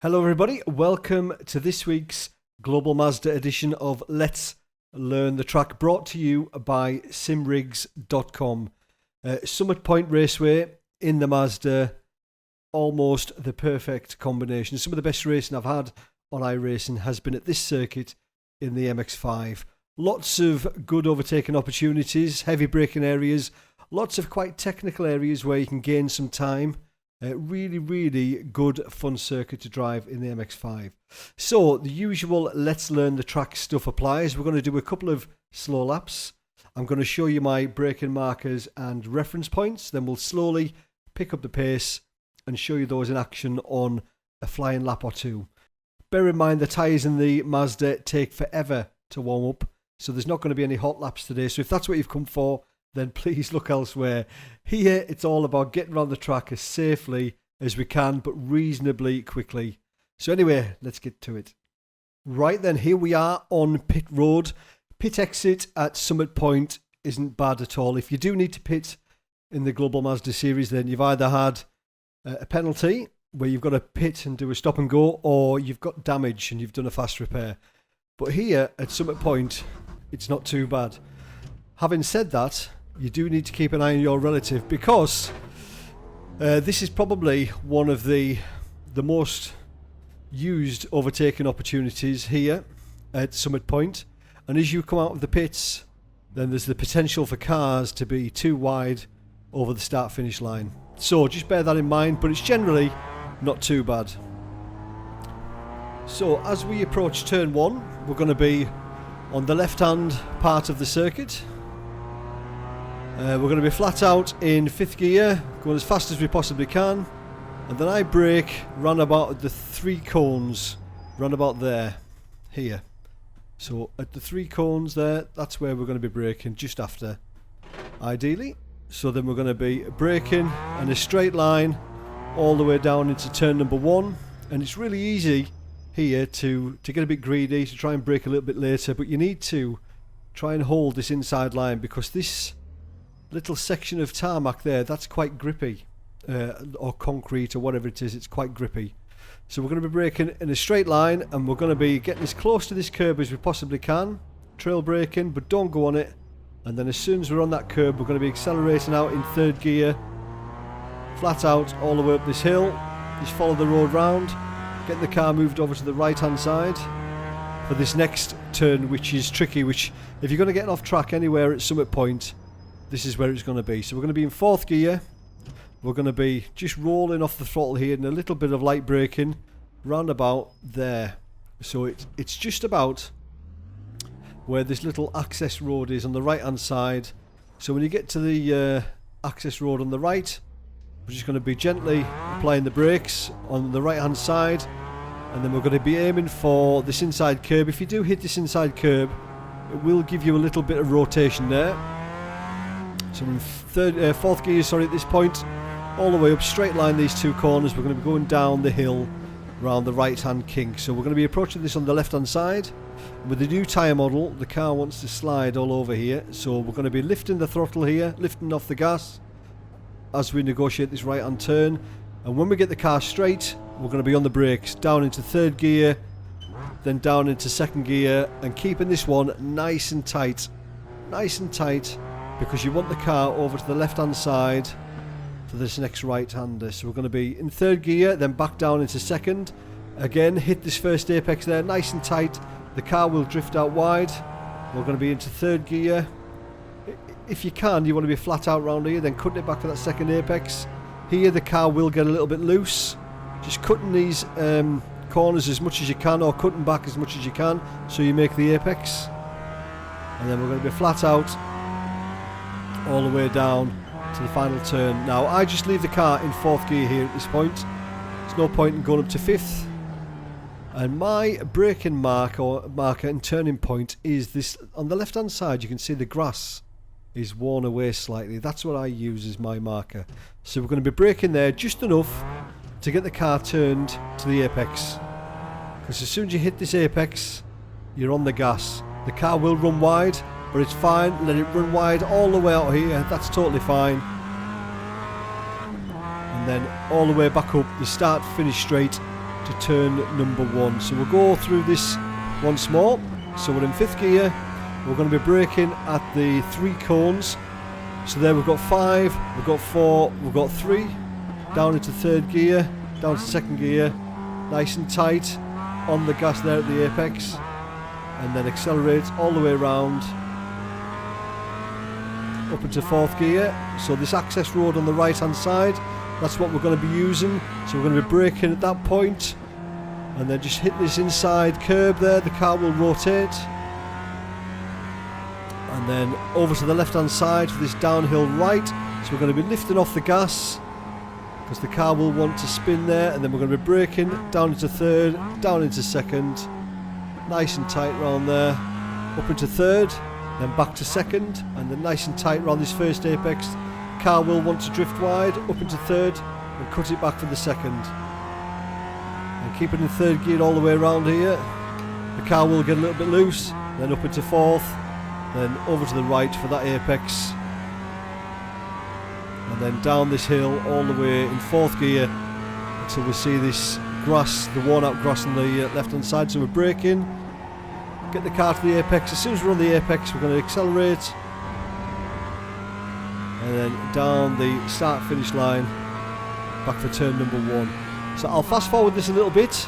Hello everybody, welcome to this week's Global Mazda edition of Let's Learn the Track, brought to you by simrigs.com. Summit Point Raceway in the Mazda, almost the perfect combination. Some of the best racing I've had on iRacing has been at this circuit in the MX-5. Lots of good overtaking opportunities, heavy braking areas, lots of quite technical areas where you can gain some time. Really good fun circuit to drive in the MX-5. So the usual Let's Learn the Track stuff applies. We're going to do a couple of slow laps. I'm going to show you my braking markers and reference points. Then we'll slowly pick up the pace and show you those in action on a flying lap or two. Bear in mind the tyres in the Mazda take forever to warm up, so there's not going to be any hot laps today. So if that's what you've come for, then please look elsewhere. Here, it's all about getting around the track as safely as we can, but reasonably quickly. So anyway, let's get to it. Right then, here we are on pit road. Pit exit at Summit Point isn't bad at all. If you do need to pit in the Global Mazda series, then you've either had a penalty where you've got to pit and do a stop and go, or you've got damage and you've done a fast repair. But here at Summit Point, it's not too bad. Having said that, you do need to keep an eye on your relative, because this is probably one of the most used overtaking opportunities here at Summit Point. And as you come out of the pits, then there's the potential for cars to be too wide over the start-finish line. So just bear that in mind, but it's generally not too bad. So as we approach turn 1, we're going to be on the left-hand part of the circuit. We're going to be flat out in 5th gear, going as fast as we possibly can, and then I brake round about the 3 cones, round about there, here. So at the 3 cones there, that's where we're going to be braking, just after, ideally. So then we're going to be braking in a straight line all the way down into turn number 1, and it's really easy here to get a bit greedy, to try and brake a little bit later, but you need to try and hold this inside line, because this little section of tarmac there, that's quite grippy, or concrete or whatever it is, it's quite grippy. So we're going to be braking in a straight line, and we're going to be getting as close to this curb as we possibly can, trail braking, but don't go on it. And then as soon as we're on that curb, we're going to be accelerating out in 3rd gear, flat out all the way up this hill, just follow the road round, getting the car moved over to the right hand side for this next turn, which is tricky, which if you're going to get off track anywhere at Summit Point, this is where it's going to be. So we're going to be in 4th gear. We're going to be just rolling off the throttle here and a little bit of light braking round about there. So it's just about where this little access road is on the right hand side. So when you get to the access road on the right, we're just going to be gently applying the brakes on the right hand side, and then we're going to be aiming for this inside curb. If you do hit this inside curb, it will give you a little bit of rotation there. So we're in 4th gear, at this point, all the way up, straight line these 2 corners. We're going to be going down the hill around the right hand kink. So we're going to be approaching this on the left hand side. With the new tyre model, the car wants to slide all over here, so we're going to be lifting the throttle here, lifting off the gas as we negotiate this right hand turn. And when we get the car straight, we're going to be on the brakes, down into 3rd gear, then down into 2nd gear, and keeping this one nice and tight, because you want the car over to the left hand side for this next right hander. So we're going to be in 3rd gear, then back down into 2nd, again hit this first apex there nice and tight. The car will drift out wide. We're going to be into 3rd gear. If you can, you want to be flat out round here, then cutting it back to that 2nd apex. Here the car will get a little bit loose, just cutting these corners as much as you can, or cutting back as much as you can, so you make the apex. And then we're going to be flat out all the way down to the final turn. Now I just leave the car in 4th gear here at this point. There's no point in going up to 5th. And my braking marker and turning point is this. On the left hand side, you can see the grass is worn away slightly. That's what I use as my marker. So we're going to be braking there just enough to get the car turned to the apex, because as soon as you hit this apex, you're on the gas. The car will run wide, but it's fine. Let it run wide all the way out here. That's totally fine. And then all the way back up, the start finish straight to turn number 1. So we'll go through this once more. So we're in 5th gear. We're going to be braking at the 3 cones. So there we've got 5, we've got 4, we've got 3. Down into 3rd gear, down to 2nd gear. Nice and tight on the gas there at the apex. And then accelerate all the way around up into 4th gear. So this access road on the right hand side, that's what we're going to be using. So we're going to be braking at that point, and then just hit this inside curb there. The car will rotate, and then over to the left hand side for this downhill right. So we're going to be lifting off the gas because the car will want to spin there, and then we're going to be braking down into 3rd, down into 2nd, nice and tight round there, up into 3rd, then back to 2nd, and then nice and tight around this first apex. Car will want to drift wide up into 3rd and cut it back for the 2nd, and keep it in 3rd gear all the way around here. The car will get a little bit loose, then up into 4th, then over to the right for that apex, and then down this hill all the way in 4th gear until we see this grass, the worn out grass on the left hand side. So we're braking, get the car to the apex. As soon as we're on the apex, we're going to accelerate, and then down the start finish line back for turn number 1. So I'll fast forward this a little bit,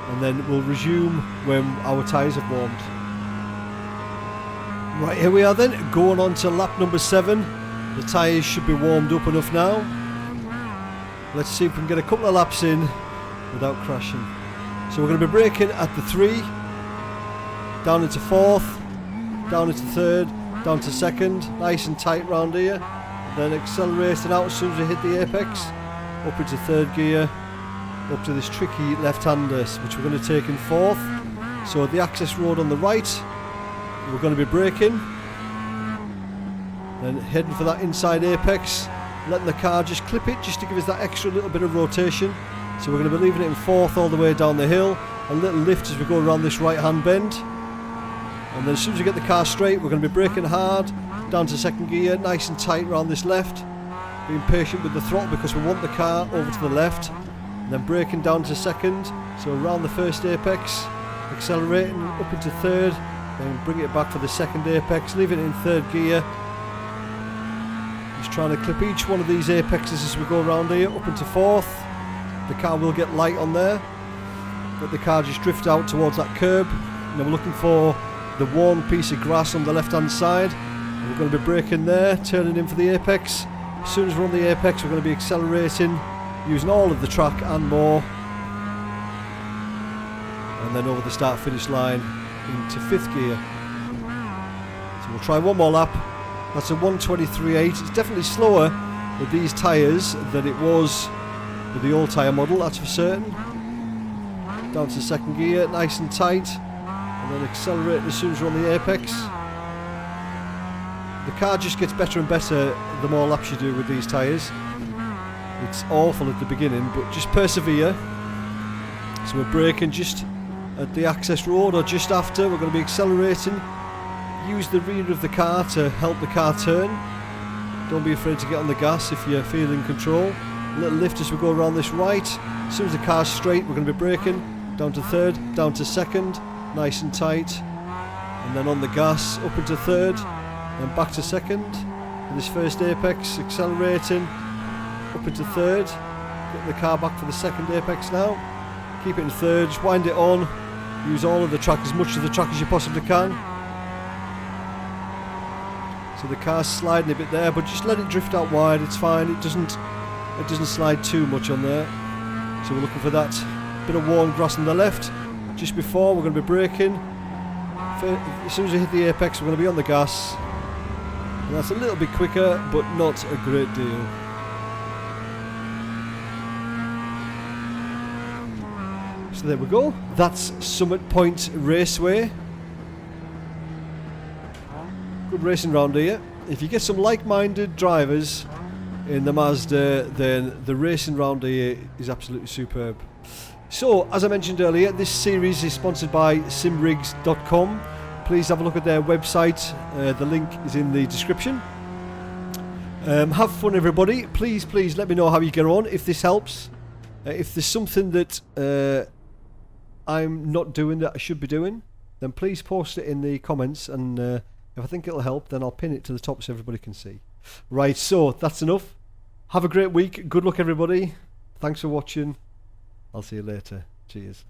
and then we'll resume when our tyres have warmed. Right, here we are then, going on to lap number 7. The tyres should be warmed up enough now. Let's see if we can get a couple of laps in without crashing. So we're going to be braking at the 3, down into 4th, down into 3rd, down to 2nd, nice and tight round here. Then accelerating out as soon as we hit the apex, up into 3rd gear, up to this tricky left-hander, which we're going to take in 4th. So the access road on the right, we're going to be braking, then heading for that inside apex, letting the car just clip it just to give us that extra little bit of rotation. So we're going to be leaving it in 4th all the way down the hill, a little lift as we go around this right hand bend, and then as soon as we get the car straight, we're going to be braking hard down to 2nd gear, nice and tight around this left, being patient with the throttle because we want the car over to the left, and then braking down to 2nd, so around the first apex, accelerating up into 3rd, then bring it back for the 2nd apex, leaving it in 3rd gear. Just trying to clip each one of these apexes as we go around here, up into 4th. The car will get light on there, let the car just drift out towards that curb. Now we're looking for the worn piece of grass on the left hand side. We're going to be braking there, turning in for the apex. As soon as we're on the apex, we're going to be accelerating, using all of the track and more, and then over the start finish line into 5th gear. So we'll try one more lap. That's a 1:23.8. It's definitely slower with these tyres than it was with the old tyre model, that's for certain. Down to 2nd gear, nice and tight, and then accelerate as soon as we're on the apex. The car just gets better and better the more laps you do with these tyres. It's awful at the beginning, but just persevere. So we're braking just at the access road, or just after. We're going to be accelerating. Use the rear of the car to help the car turn. Don't be afraid to get on the gas if you're feeling control. A little lift as we go around this right. As soon as the car's straight, we're going to be braking down to 3rd, down to 2nd, nice and tight, and then on the gas up into 3rd, then back to 2nd. And this first apex, accelerating up into 3rd, getting the car back for the 2nd apex now. Keep it in 3rd, just wind it on, use all of the track, as much of the track as you possibly can. So the car's sliding a bit there, but just let it drift out wide, it's fine. It doesn't slide too much on there. So we're looking for that bit of worn grass on the left. Just before, we're going to be braking. As soon as we hit the apex, we're going to be on the gas. And that's a little bit quicker, but not a great deal. So there we go. That's Summit Point Raceway. Good racing round here. If you get some like-minded drivers in the Mazda, then the racing round here is absolutely superb. So, as I mentioned earlier, this series is sponsored by simrigs.com. Please have a look at their website. The link is in the description. Have fun, everybody. Please let me know how you get on, if this helps. If there's something that I'm not doing that I should be doing, then please post it in the comments, and if I think it'll help, then I'll pin it to the top so everybody can see. Right, so that's enough. Have a great week. Good luck, everybody. Thanks for watching. I'll see you later. Cheers.